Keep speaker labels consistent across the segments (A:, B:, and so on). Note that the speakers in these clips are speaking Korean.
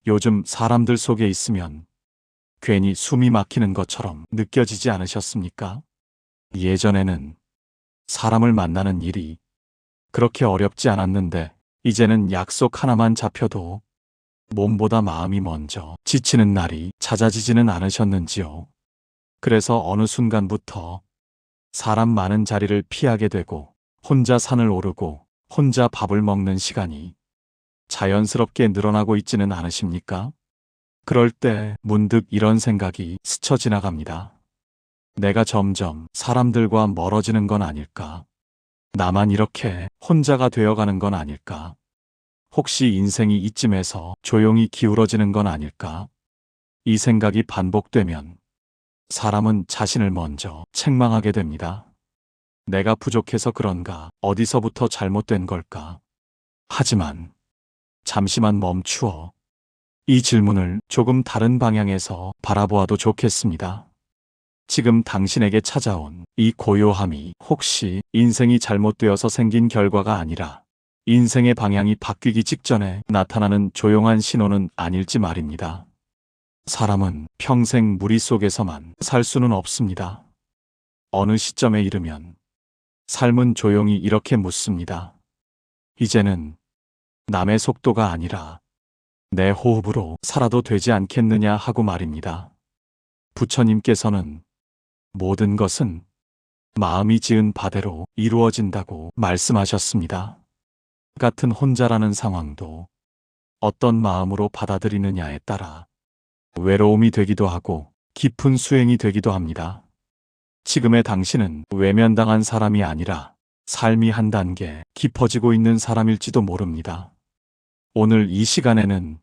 A: 요즘 사람들 속에 있으면 괜히 숨이 막히는 것처럼 느껴지지 않으셨습니까? 예전에는 사람을 만나는 일이 그렇게 어렵지 않았는데 이제는 약속 하나만 잡혀도 몸보다 마음이 먼저 지치는 날이 잦아지지는 않으셨는지요? 그래서 어느 순간부터 사람 많은 자리를 피하게 되고 혼자 산을 오르고 혼자 밥을 먹는 시간이 자연스럽게 늘어나고 있지는 않으십니까? 그럴 때 문득 이런 생각이 스쳐 지나갑니다. 내가 점점 사람들과 멀어지는 건 아닐까? 나만 이렇게 혼자가 되어가는 건 아닐까? 혹시 인생이 이쯤에서 조용히 기울어지는 건 아닐까? 이 생각이 반복되면 사람은 자신을 먼저 책망하게 됩니다. 내가 부족해서 그런가? 어디서부터 잘못된 걸까? 하지만 잠시만 멈추어 이 질문을 조금 다른 방향에서 바라보아도 좋겠습니다. 지금 당신에게 찾아온 이 고요함이 혹시 인생이 잘못되어서 생긴 결과가 아니라 인생의 방향이 바뀌기 직전에 나타나는 조용한 신호는 아닐지 말입니다. 사람은 평생 무리 속에서만 살 수는 없습니다. 어느 시점에 이르면 삶은 조용히 이렇게 묻습니다. 이제는 남의 속도가 아니라 내 호흡으로 살아도 되지 않겠느냐 하고 말입니다. 부처님께서는 모든 것은 마음이 지은 바대로 이루어진다고 말씀하셨습니다. 같은 혼자라는 상황도 어떤 마음으로 받아들이느냐에 따라 외로움이 되기도 하고 깊은 수행이 되기도 합니다. 지금의 당신은 외면당한 사람이 아니라 삶이 한 단계 깊어지고 있는 사람일지도 모릅니다. 오늘 이 시간에는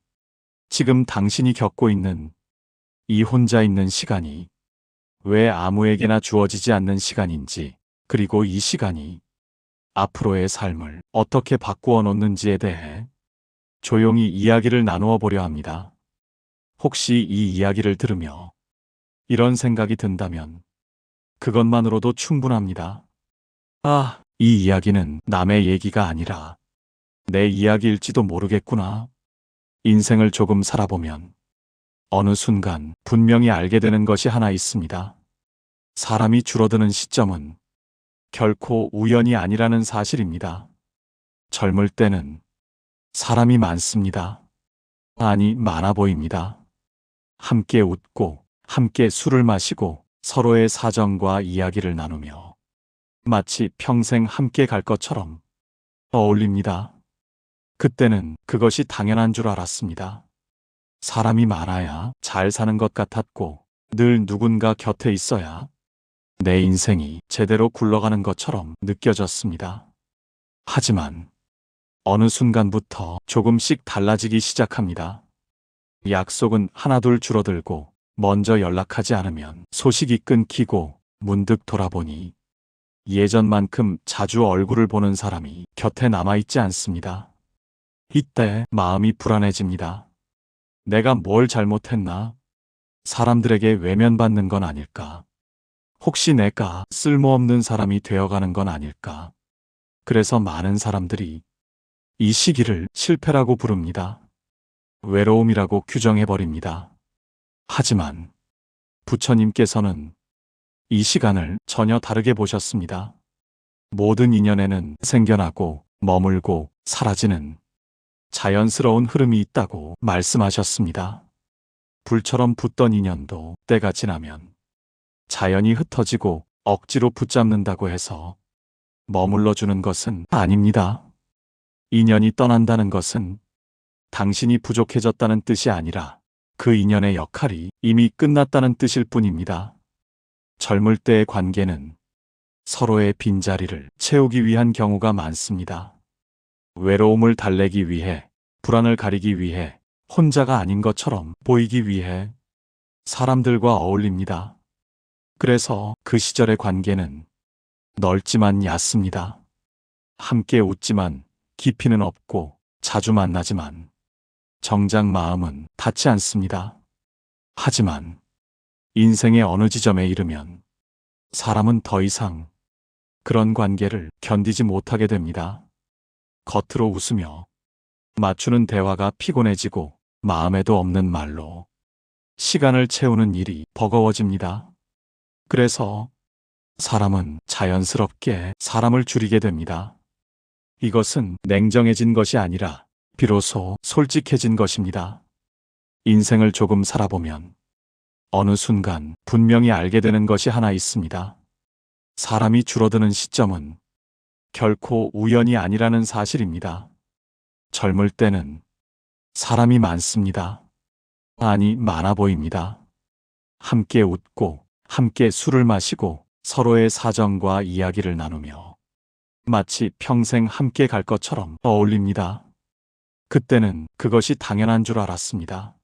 A: 지금 당신이 겪고 있는 이 혼자 있는 시간이 왜 아무에게나 주어지지 않는 시간인지, 그리고 이 시간이 앞으로의 삶을 어떻게 바꾸어 놓는지에 대해 조용히 이야기를 나누어 보려 합니다. 혹시 이 이야기를 들으며 이런 생각이 든다면 그것만으로도 충분합니다. 아, 이 이야기는 남의 얘기가 아니라 내 이야기일지도 모르겠구나. 인생을 조금 살아보면 어느 순간 분명히 알게 되는 것이 하나 있습니다. 사람이 줄어드는 시점은 결코 우연이 아니라는 사실입니다. 젊을 때는 사람이 많습니다. 아니, 많아 보입니다. 함께 웃고, 함께 술을 마시고, 서로의 사정과 이야기를 나누며 마치 평생 함께 갈 것처럼 어울립니다. 그때는 그것이 당연한 줄 알았습니다. 사람이 많아야 잘 사는 것 같았고 늘 누군가 곁에 있어야 내 인생이 제대로 굴러가는 것처럼 느껴졌습니다. 하지만 어느 순간부터 조금씩 달라지기 시작합니다. 약속은 하나둘 줄어들고 먼저 연락하지 않으면 소식이 끊기고 문득 돌아보니 예전만큼 자주 얼굴을 보는 사람이 곁에 남아있지 않습니다. 이때 마음이 불안해집니다. 내가 뭘 잘못했나? 사람들에게 외면받는 건 아닐까? 혹시 내가 쓸모없는 사람이 되어가는 건 아닐까? 그래서 많은 사람들이 이 시기를 실패라고 부릅니다. 외로움이라고 규정해버립니다. 하지만 부처님께서는 이 시간을 전혀 다르게 보셨습니다. 모든 인연에는 생겨나고 머물고 사라지는 자연스러운 흐름이 있다고 말씀하셨습니다. 불처럼 붙던 인연도 때가 지나면 자연히 흩어지고 억지로 붙잡는다고 해서 머물러주는 것은 아닙니다. 인연이 떠난다는 것은 당신이 부족해졌다는 뜻이 아니라 그 인연의 역할이 이미 끝났다는 뜻일 뿐입니다. 젊을 때의 관계는 서로의 빈자리를 채우기 위한 경우가 많습니다. 외로움을 달래기 위해, 불안을 가리기 위해, 혼자가 아닌 것처럼 보이기 위해 사람들과 어울립니다. 그래서 그 시절의 관계는 넓지만 얕습니다. 함께 웃지만 깊이는 없고 자주 만나지만 정작 마음은 닿지 않습니다. 하지만 인생의 어느 지점에 이르면 사람은 더 이상 그런 관계를 견디지 못하게 됩니다. 겉으로 웃으며 맞추는 대화가 피곤해지고 마음에도 없는 말로 시간을 채우는 일이 버거워집니다. 그래서 사람은 자연스럽게 사람을 줄이게 됩니다. 이것은 냉정해진 것이 아니라 비로소 솔직해진 것입니다. 인생을 조금 살아보면 어느 순간 분명히 알게 되는 것이 하나 있습니다. 사람이 줄어드는 시점은 결코 우연이 아니라는 사실입니다. 젊을 때는 사람이 많습니다. 아니, 많아 보입니다. 함께 웃고, 함께 술을 마시고, 서로의 사정과 이야기를 나누며 마치 평생 함께 갈 것처럼 어울립니다. 그때는 그것이 당연한 줄 알았습니다.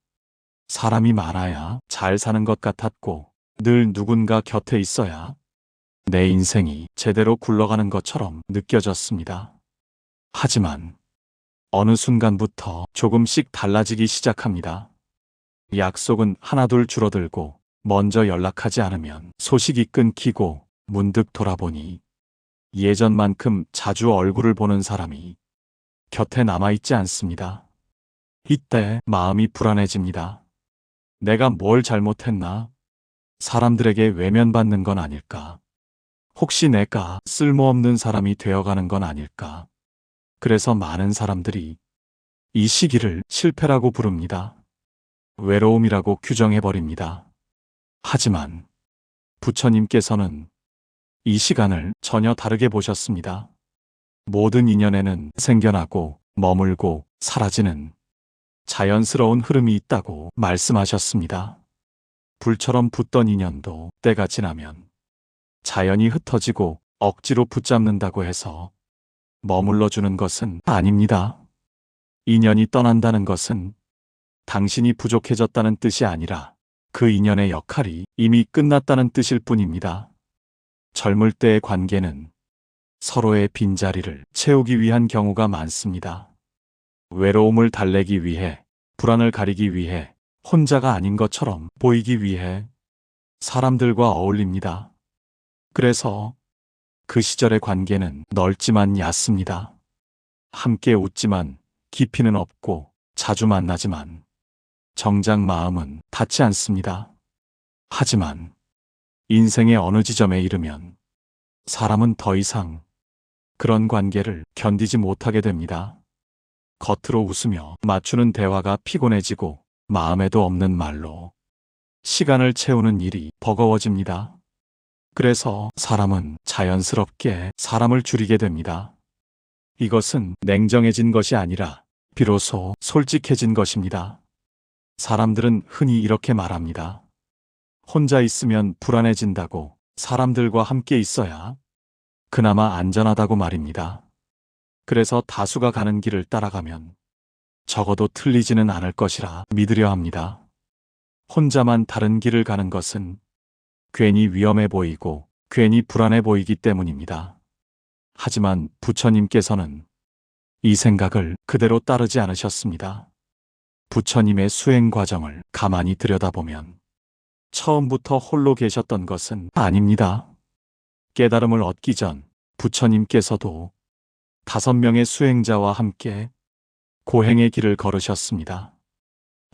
A: 사람이 많아야 잘 사는 것 같았고, 늘 누군가 곁에 있어야 내 인생이 제대로 굴러가는 것처럼 느껴졌습니다. 하지만 어느 순간부터 조금씩 달라지기 시작합니다. 약속은 하나둘 줄어들고, 먼저 연락하지 않으면 소식이 끊기고, 문득 돌아보니 예전만큼 자주 얼굴을 보는 사람이 곁에 남아있지 않습니다. 이때 마음이 불안해집니다. 내가 뭘 잘못했나? 사람들에게 외면받는 건 아닐까? 혹시 내가 쓸모없는 사람이 되어가는 건 아닐까? 그래서 많은 사람들이 이 시기를 실패라고 부릅니다. 외로움이라고 규정해버립니다. 하지만 부처님께서는 이 시간을 전혀 다르게 보셨습니다. 모든 인연에는 생겨나고 머물고 사라지는 자연스러운 흐름이 있다고 말씀하셨습니다. 불처럼 붙던 인연도 때가 지나면 자연히 흩어지고 억지로 붙잡는다고 해서 머물러주는 것은 아닙니다. 인연이 떠난다는 것은 당신이 부족해졌다는 뜻이 아니라 그 인연의 역할이 이미 끝났다는 뜻일 뿐입니다. 젊을 때의 관계는 서로의 빈자리를 채우기 위한 경우가 많습니다. 외로움을 달래기 위해, 불안을 가리기 위해, 혼자가 아닌 것처럼 보이기 위해 사람들과 어울립니다. 그래서 그 시절의 관계는 넓지만 얕습니다. 함께 웃지만 깊이는 없고, 자주 만나지만 정작 마음은 닿지 않습니다. 하지만 인생의 어느 지점에 이르면 사람은 더 이상 그런 관계를 견디지 못하게 됩니다. 겉으로 웃으며 맞추는 대화가 피곤해지고, 마음에도 없는 말로 시간을 채우는 일이 버거워집니다. 그래서 사람은 자연스럽게 사람을 줄이게 됩니다. 이것은 냉정해진 것이 아니라 비로소 솔직해진 것입니다. 사람들은 흔히 이렇게 말합니다. 혼자 있으면 불안해진다고, 사람들과 함께 있어야 그나마 안전하다고 말입니다. 그래서 다수가 가는 길을 따라가면 적어도 틀리지는 않을 것이라 믿으려 합니다. 혼자만 다른 길을 가는 것은 괜히 위험해 보이고 괜히 불안해 보이기 때문입니다. 하지만 부처님께서는 이 생각을 그대로 따르지 않으셨습니다. 부처님의 수행 과정을 가만히 들여다보면 처음부터 홀로 계셨던 것은 아닙니다. 깨달음을 얻기 전 부처님께서도 5명의 수행자와 함께 고행의 길을 걸으셨습니다.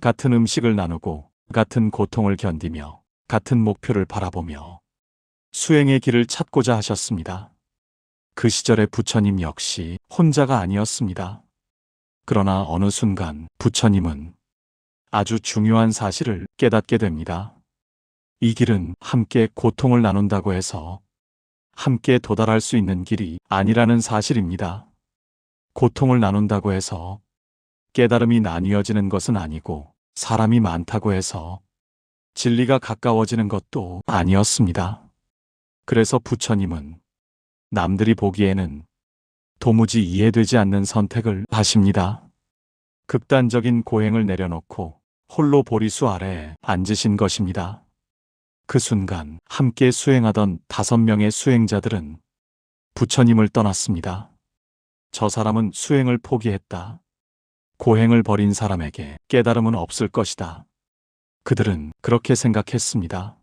A: 같은 음식을 나누고, 같은 고통을 견디며, 같은 목표를 바라보며 수행의 길을 찾고자 하셨습니다. 그 시절의 부처님 역시 혼자가 아니었습니다. 그러나 어느 순간 부처님은 아주 중요한 사실을 깨닫게 됩니다. 이 길은 함께 고통을 나눈다고 해서 함께 도달할 수 있는 길이 아니라는 사실입니다. 고통을 나눈다고 해서 깨달음이 나뉘어지는 것은 아니고, 사람이 많다고 해서 진리가 가까워지는 것도 아니었습니다. 그래서 부처님은 남들이 보기에는 도무지 이해되지 않는 선택을 하십니다. 극단적인 고행을 내려놓고 홀로 보리수 아래에 앉으신 것입니다. 그 순간 함께 수행하던 5명의 수행자들은 부처님을 떠났습니다. 저 사람은 수행을 포기했다. 고행을 버린 사람에게 깨달음은 없을 것이다. 그들은 그렇게 생각했습니다.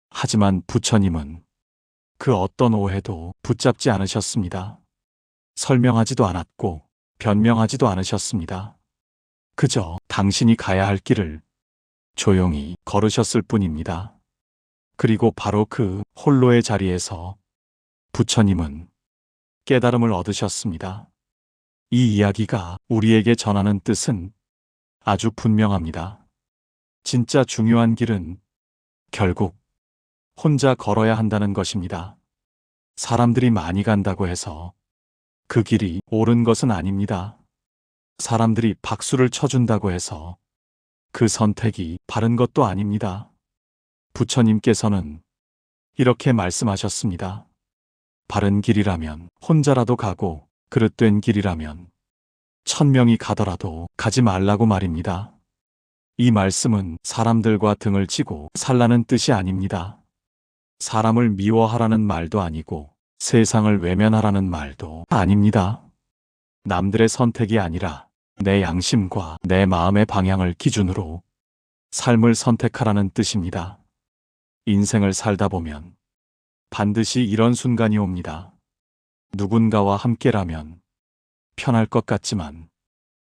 A: 하지만 부처님은 그 어떤 오해도 붙잡지 않으셨습니다. 설명하지도 않았고 변명하지도 않으셨습니다. 그저 당신이 가야 할 길을 조용히 걸으셨을 뿐입니다. 그리고 바로 그 홀로의 자리에서 부처님은 깨달음을 얻으셨습니다. 이 이야기가 우리에게 전하는 뜻은 아주 분명합니다. 진짜 중요한 길은 결국 혼자 걸어야 한다는 것입니다. 사람들이 많이 간다고 해서 그 길이 옳은 것은 아닙니다. 사람들이 박수를 쳐준다고 해서 그 선택이 바른 것도 아닙니다. 부처님께서는 이렇게 말씀하셨습니다. 바른 길이라면 혼자라도 가고 그릇된 길이라면 1000명이 가더라도 가지 말라고 말입니다. 이 말씀은 사람들과 등을 치고 살라는 뜻이 아닙니다. 사람을 미워하라는 말도 아니고 세상을 외면하라는 말도 아닙니다. 남들의 선택이 아니라 내 양심과 내 마음의 방향을 기준으로 삶을 선택하라는 뜻입니다. 인생을 살다 보면 반드시 이런 순간이 옵니다. 누군가와 함께라면 편할 것 같지만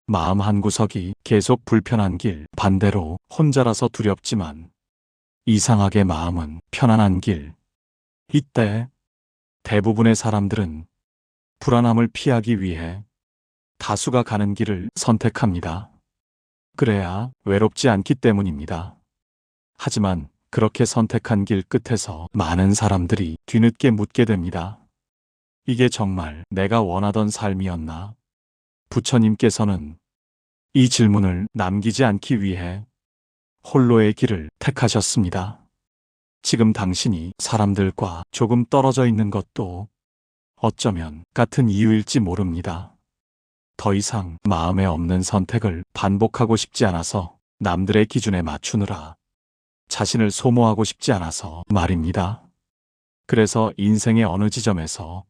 A: 마음 한구석이 계속 불편한 길, 반대로 혼자라서 두렵지만 이상하게 마음은 편안한 길. 이때 대부분의 사람들은 불안함을 피하기 위해 다수가 가는 길을 선택합니다. 그래야 외롭지 않기 때문입니다. 하지만 그렇게 선택한 길 끝에서 많은 사람들이 뒤늦게 묻게 됩니다. 이게 정말 내가 원하던 삶이었나? 부처님께서는 이 질문을 남기지 않기 위해 홀로의 길을 택하셨습니다. 지금 당신이 사람들과 조금 떨어져 있는 것도 어쩌면 같은 이유일지 모릅니다. 더 이상 마음에 없는 선택을 반복하고 싶지 않아서 남들의 기준에 맞추느라 자신을 소모하고 싶지 않아서 말입니다. 그래서 인생의 어느 지점에서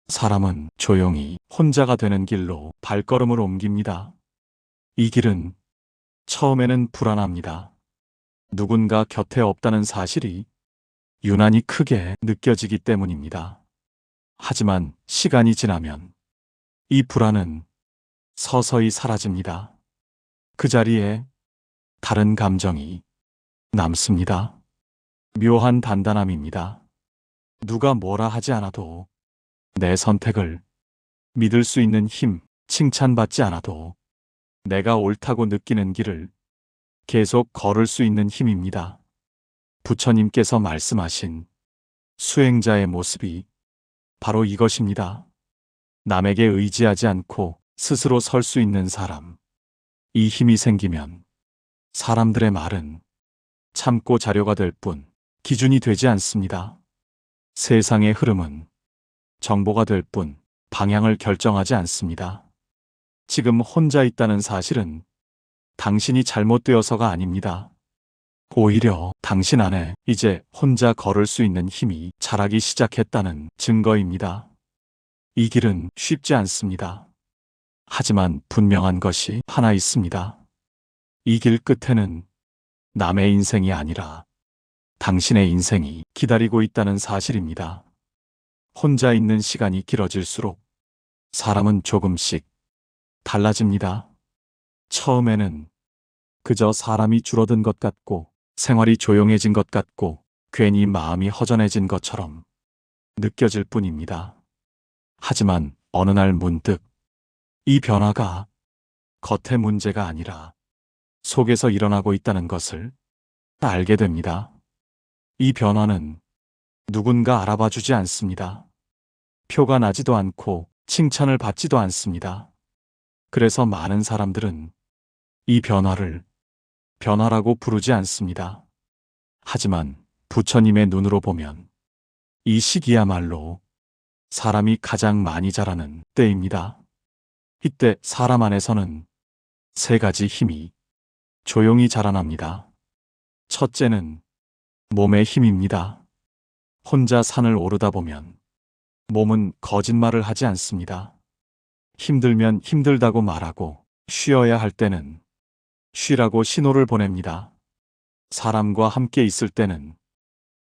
A: 사람은 조용히 혼자가 되는 길로 발걸음을 옮깁니다. 이 길은 처음에는 불안합니다. 누군가 곁에 없다는 사실이 유난히 크게 느껴지기 때문입니다. 하지만 시간이 지나면 이 불안은 서서히 사라집니다. 그 자리에 다른 감정이 남습니다. 묘한 단단함입니다. 누가 뭐라 하지 않아도 내 선택을 믿을 수 있는 힘, 칭찬받지 않아도 내가 옳다고 느끼는 길을 계속 걸을 수 있는 힘입니다. 부처님께서 말씀하신 수행자의 모습이 바로 이것입니다. 남에게 의지하지 않고 스스로 설 수 있는 사람. 이 힘이 생기면 사람들의 말은 참고 자료가 될 뿐 기준이 되지 않습니다. 세상의 흐름은 정보가 될 뿐 방향을 결정하지 않습니다. 지금 혼자 있다는 사실은 당신이 잘못되어서가 아닙니다. 오히려 당신 안에 이제 혼자 걸을 수 있는 힘이 자라기 시작했다는 증거입니다. 이 길은 쉽지 않습니다. 하지만 분명한 것이 하나 있습니다. 이 길 끝에는 남의 인생이 아니라 당신의 인생이 기다리고 있다는 사실입니다. 혼자 있는 시간이 길어질수록 사람은 조금씩 달라집니다. 처음에는 그저 사람이 줄어든 것 같고 생활이 조용해진 것 같고 괜히 마음이 허전해진 것처럼 느껴질 뿐입니다. 하지만 어느 날 문득 이 변화가 겉의 문제가 아니라 속에서 일어나고 있다는 것을 알게 됩니다. 이 변화는 누군가 알아봐 주지 않습니다. 표가 나지도 않고 칭찬을 받지도 않습니다. 그래서 많은 사람들은 이 변화를 변화라고 부르지 않습니다. 하지만 부처님의 눈으로 보면 이 시기야말로 사람이 가장 많이 자라는 때입니다. 이때 사람 안에서는 세 가지 힘이 조용히 자라납니다. 첫째는 몸의 힘입니다. 혼자 산을 오르다 보면 몸은 거짓말을 하지 않습니다. 힘들면 힘들다고 말하고 쉬어야 할 때는 쉬라고 신호를 보냅니다. 사람과 함께 있을 때는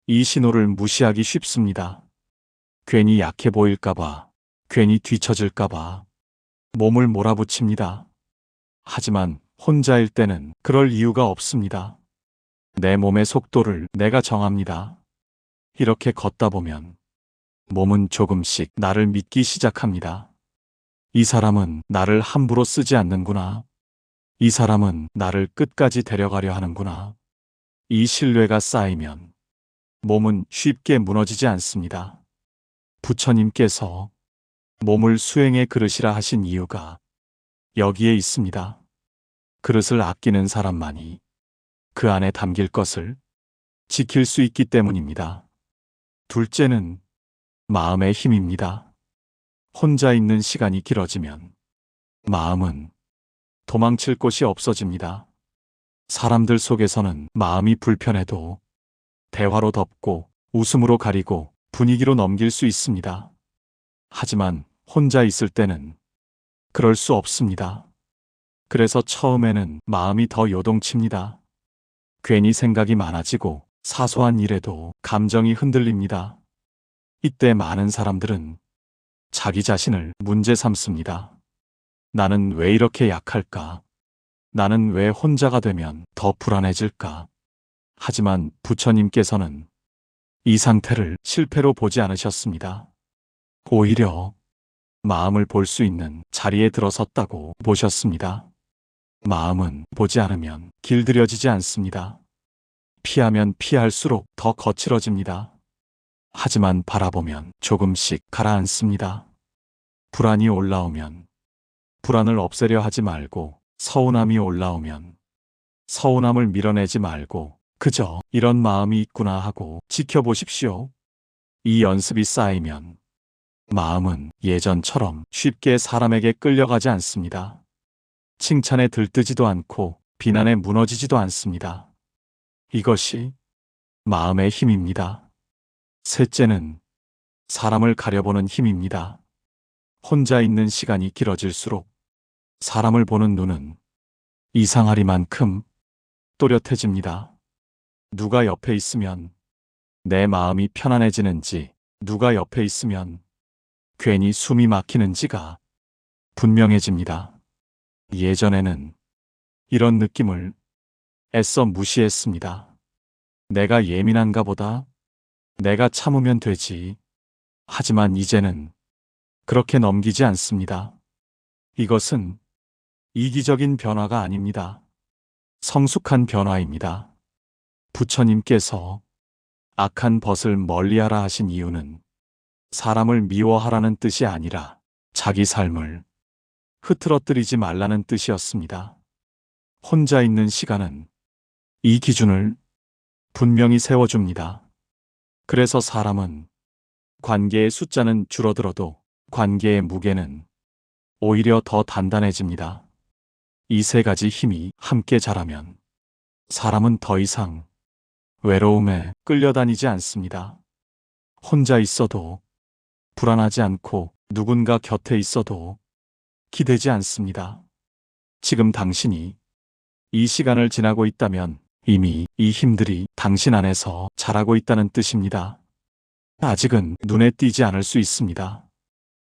A: 이 신호를 무시하기 쉽습니다. 괜히 약해 보일까봐, 괜히 뒤처질까봐 몸을 몰아붙입니다. 하지만 혼자일 때는 그럴 이유가 없습니다. 내 몸의 속도를 내가 정합니다. 이렇게 걷다 보면 몸은 조금씩 나를 믿기 시작합니다. 이 사람은 나를 함부로 쓰지 않는구나. 이 사람은 나를 끝까지 데려가려 하는구나. 이 신뢰가 쌓이면 몸은 쉽게 무너지지 않습니다. 부처님께서 몸을 수행의 그릇이라 하신 이유가 여기에 있습니다. 그릇을 아끼는 사람만이 그 안에 담길 것을 지킬 수 있기 때문입니다. 둘째는 마음의 힘입니다. 혼자 있는 시간이 길어지면 마음은 도망칠 곳이 없어집니다. 사람들 속에서는 마음이 불편해도 대화로 덮고 웃음으로 가리고 분위기로 넘길 수 있습니다. 하지만 혼자 있을 때는 그럴 수 없습니다. 그래서 처음에는 마음이 더 요동칩니다. 괜히 생각이 많아지고 사소한 일에도 감정이 흔들립니다. 이때 많은 사람들은 자기 자신을 문제 삼습니다. 나는 왜 이렇게 약할까? 나는 왜 혼자가 되면 더 불안해질까? 하지만 부처님께서는 이 상태를 실패로 보지 않으셨습니다. 오히려 마음을 볼 수 있는 자리에 들어섰다고 보셨습니다. 마음은 보지 않으면 길들여지지 않습니다. 피하면 피할수록 더 거칠어집니다. 하지만 바라보면 조금씩 가라앉습니다. 불안이 올라오면 불안을 없애려 하지 말고, 서운함이 올라오면 서운함을 밀어내지 말고 그저 이런 마음이 있구나 하고 지켜보십시오. 이 연습이 쌓이면 마음은 예전처럼 쉽게 사람에게 끌려가지 않습니다. 칭찬에 들뜨지도 않고 비난에 무너지지도 않습니다. 이것이 마음의 힘입니다. 셋째는 사람을 가려보는 힘입니다. 혼자 있는 시간이 길어질수록 사람을 보는 눈은 이상하리만큼 또렷해집니다. 누가 옆에 있으면 내 마음이 편안해지는지, 누가 옆에 있으면 괜히 숨이 막히는지가 분명해집니다. 예전에는 이런 느낌을 애써 무시했습니다. 내가 예민한가 보다. 내가 참으면 되지. 하지만 이제는 그렇게 넘기지 않습니다. 이것은 이기적인 변화가 아닙니다. 성숙한 변화입니다. 부처님께서 악한 벗을 멀리하라 하신 이유는 사람을 미워하라는 뜻이 아니라 자기 삶을 흐트러뜨리지 말라는 뜻이었습니다. 혼자 있는 시간은 이 기준을 분명히 세워줍니다. 그래서 사람은 관계의 숫자는 줄어들어도 관계의 무게는 오히려 더 단단해집니다. 이 세 가지 힘이 함께 자라면 사람은 더 이상 외로움에 끌려다니지 않습니다. 혼자 있어도 불안하지 않고 누군가 곁에 있어도 기대지 않습니다. 지금 당신이 이 시간을 지나고 있다면 이미 이 힘들이 당신 안에서 자라고 있다는 뜻입니다. 아직은 눈에 띄지 않을 수 있습니다.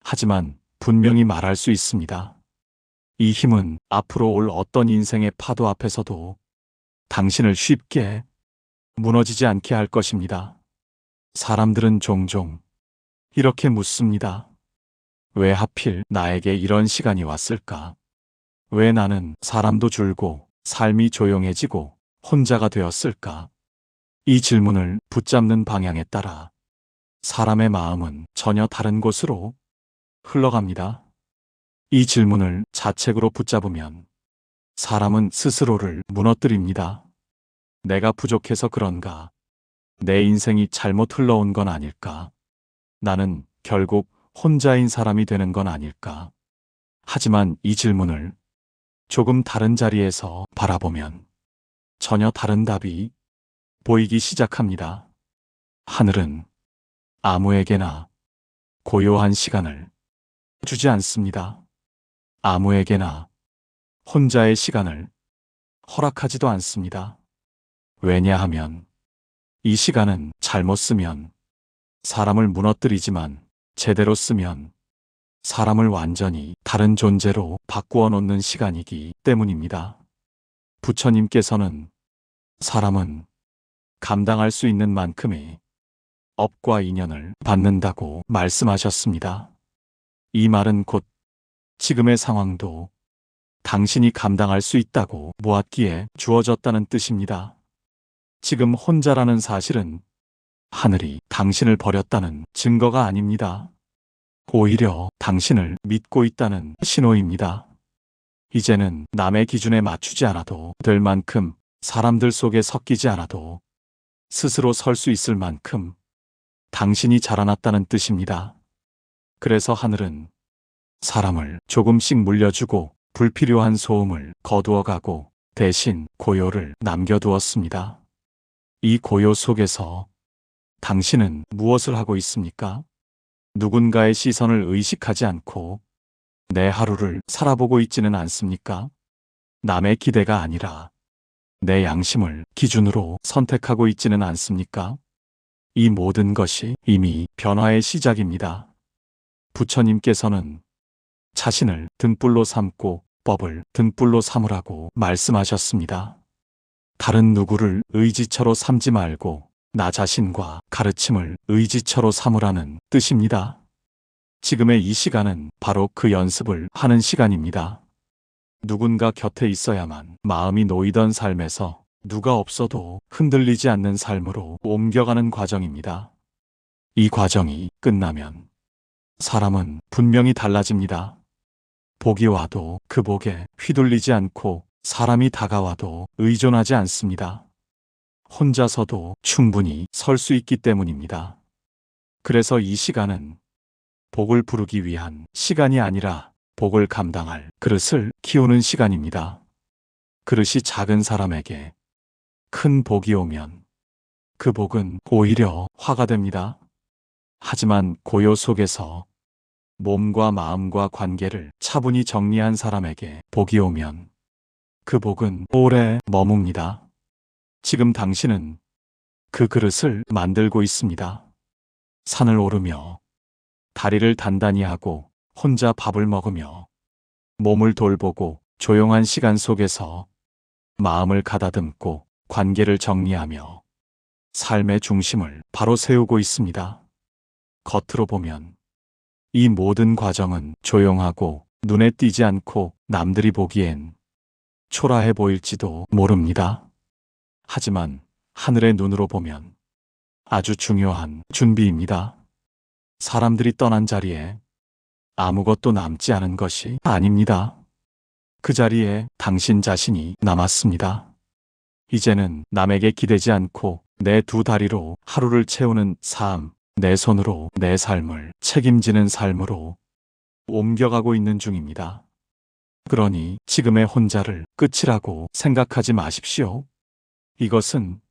A: 하지만 분명히 말할 수 있습니다. 이 힘은 앞으로 올 어떤 인생의 파도 앞에서도 당신을 쉽게 무너지지 않게 할 것입니다. 사람들은 종종 이렇게 묻습니다. 왜 하필 나에게 이런 시간이 왔을까? 왜 나는 사람도 줄고 삶이 조용해지고 혼자가 되었을까? 이 질문을 붙잡는 방향에 따라 사람의 마음은 전혀 다른 곳으로 흘러갑니다. 이 질문을 자책으로 붙잡으면 사람은 스스로를 무너뜨립니다. 내가 부족해서 그런가? 내 인생이 잘못 흘러온 건 아닐까? 나는 결국 혼자인 사람이 되는 건 아닐까? 하지만 이 질문을 조금 다른 자리에서 바라보면 전혀 다른 답이 보이기 시작합니다. 하늘은 아무에게나 고요한 시간을 주지 않습니다. 아무에게나 혼자의 시간을 허락하지도 않습니다. 왜냐하면 이 시간은 잘못 쓰면 사람을 무너뜨리지만 제대로 쓰면 사람을 완전히 다른 존재로 바꾸어 놓는 시간이기 때문입니다. 부처님께서는 사람은 감당할 수 있는 만큼의 업과 인연을 받는다고 말씀하셨습니다. 이 말은 곧 지금의 상황도 당신이 감당할 수 있다고 보았기에 주어졌다는 뜻입니다. 지금 혼자라는 사실은 하늘이 당신을 버렸다는 증거가 아닙니다. 오히려 당신을 믿고 있다는 신호입니다. 이제는 남의 기준에 맞추지 않아도 될 만큼, 사람들 속에 섞이지 않아도 스스로 설 수 있을 만큼 당신이 자라났다는 뜻입니다. 그래서 하늘은 사람을 조금씩 물려주고 불필요한 소음을 거두어가고 대신 고요를 남겨두었습니다. 이 고요 속에서 당신은 무엇을 하고 있습니까? 누군가의 시선을 의식하지 않고 내 하루를 살아보고 있지는 않습니까? 남의 기대가 아니라 내 양심을 기준으로 선택하고 있지는 않습니까? 이 모든 것이 이미 변화의 시작입니다. 부처님께서는 자신을 등불로 삼고 법을 등불로 삼으라고 말씀하셨습니다. 다른 누구를 의지처로 삼지 말고 나 자신과 가르침을 의지처로 삼으라는 뜻입니다. 지금의 이 시간은 바로 그 연습을 하는 시간입니다. 누군가 곁에 있어야만 마음이 놓이던 삶에서 누가 없어도 흔들리지 않는 삶으로 옮겨가는 과정입니다. 이 과정이 끝나면 사람은 분명히 달라집니다. 복이 와도 그 복에 휘둘리지 않고 사람이 다가와도 의존하지 않습니다. 혼자서도 충분히 설 수 있기 때문입니다. 그래서 이 시간은 복을 부르기 위한 시간이 아니라 복을 감당할 그릇을 키우는 시간입니다. 그릇이 작은 사람에게 큰 복이 오면 그 복은 오히려 화가 됩니다. 하지만 고요 속에서 몸과 마음과 관계를 차분히 정리한 사람에게 복이 오면 그 복은 오래 머뭅니다. 지금 당신은 그 그릇을 만들고 있습니다. 산을 오르며 다리를 단단히 하고 혼자 밥을 먹으며 몸을 돌보고 조용한 시간 속에서 마음을 가다듬고 관계를 정리하며 삶의 중심을 바로 세우고 있습니다. 겉으로 보면 이 모든 과정은 조용하고 눈에 띄지 않고 남들이 보기엔 초라해 보일지도 모릅니다. 하지만 하늘의 눈으로 보면 아주 중요한 준비입니다. 사람들이 떠난 자리에 아무것도 남지 않은 것이 아닙니다. 그 자리에 당신 자신이 남았습니다. 이제는 남에게 기대지 않고 내 두 다리로 하루를 채우는 삶, 내 손으로 내 삶을 책임지는 삶으로 옮겨가고 있는 중입니다. 그러니 지금의 혼자를 끝이라고 생각하지 마십시오. 이것은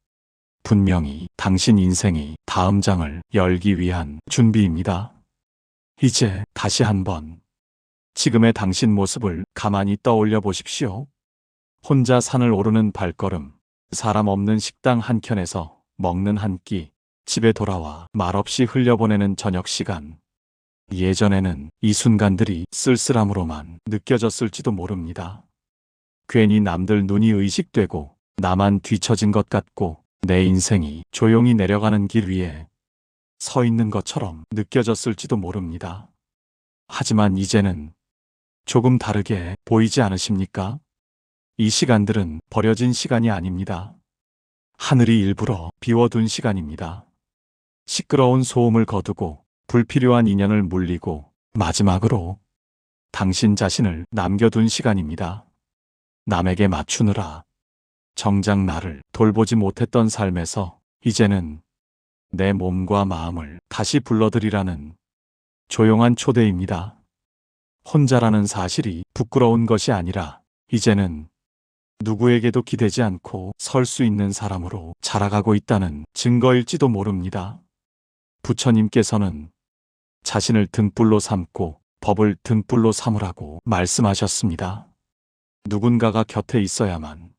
A: 분명히 당신 인생이 다음 장을 열기 위한 준비입니다. 이제 다시 한번 지금의 당신 모습을 가만히 떠올려 보십시오. 혼자 산을 오르는 발걸음, 사람 없는 식당 한켠에서 먹는 한 끼, 집에 돌아와 말없이 흘려보내는 저녁 시간. 예전에는 이 순간들이 쓸쓸함으로만 느껴졌을지도 모릅니다. 괜히 남들 눈이 의식되고 나만 뒤처진 것 같고 내 인생이 조용히 내려가는 길 위에 서 있는 것처럼 느껴졌을지도 모릅니다. 하지만 이제는 조금 다르게 보이지 않으십니까? 이 시간들은 버려진 시간이 아닙니다. 하늘이 일부러 비워둔 시간입니다. 시끄러운 소음을 거두고 불필요한 인연을 물리고 마지막으로 당신 자신을 남겨둔 시간입니다. 남에게 맞추느라 정작 나를 돌보지 못했던 삶에서 이제는 내 몸과 마음을 다시 불러들이라는 조용한 초대입니다. 혼자라는 사실이 부끄러운 것이 아니라 이제는 누구에게도 기대지 않고 설 수 있는 사람으로 자라가고 있다는 증거일지도 모릅니다. 부처님께서는 자신을 등불로 삼고 법을 등불로 삼으라고 말씀하셨습니다. 누군가가 곁에 있어야만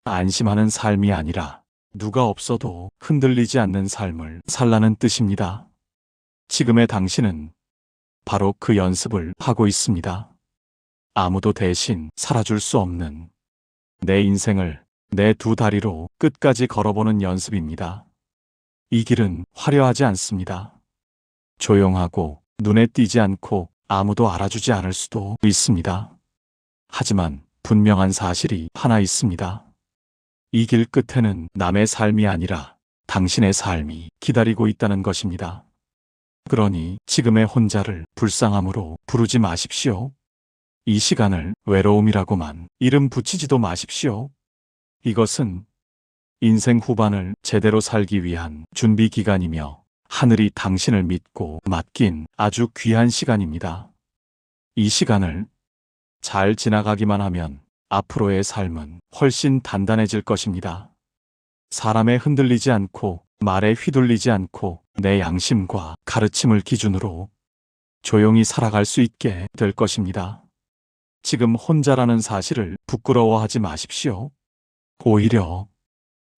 A: 안심하는 삶이 아니라 누가 없어도 흔들리지 않는 삶을 살라는 뜻입니다. 지금의 당신은 바로 그 연습을 하고 있습니다. 아무도 대신 살아줄 수 없는 내 인생을 내 두 다리로 끝까지 걸어보는 연습입니다. 이 길은 화려하지 않습니다. 조용하고 눈에 띄지 않고 아무도 알아주지 않을 수도 있습니다. 하지만 분명한 사실이 하나 있습니다. 이 길 끝에는 남의 삶이 아니라 당신의 삶이 기다리고 있다는 것입니다. 그러니 지금의 혼자를 불쌍함으로 부르지 마십시오. 이 시간을 외로움이라고만 이름 붙이지도 마십시오. 이것은 인생 후반을 제대로 살기 위한 준비 기간이며 하늘이 당신을 믿고 맡긴 아주 귀한 시간입니다. 이 시간을 잘 지나가기만 하면 앞으로의 삶은 훨씬 단단해질 것입니다. 사람에 흔들리지 않고 말에 휘둘리지 않고 내 양심과 가르침을 기준으로 조용히 살아갈 수 있게 될 것입니다. 지금 혼자라는 사실을 부끄러워하지 마십시오. 오히려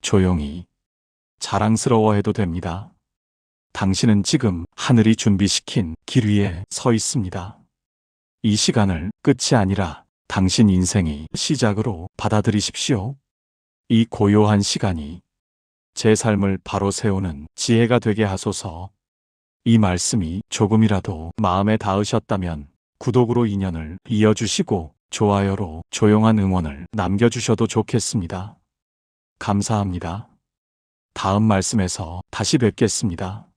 A: 조용히 자랑스러워해도 됩니다. 당신은 지금 하늘이 준비시킨 길 위에 서 있습니다. 이 시간을 끝이 아니라 당신 인생의 시작으로 받아들이십시오. 이 고요한 시간이 제 삶을 바로 세우는 지혜가 되게 하소서. 이 말씀이 조금이라도 마음에 닿으셨다면 구독으로 인연을 이어주시고 좋아요로 조용한 응원을 남겨주셔도 좋겠습니다. 감사합니다. 다음 말씀에서 다시 뵙겠습니다.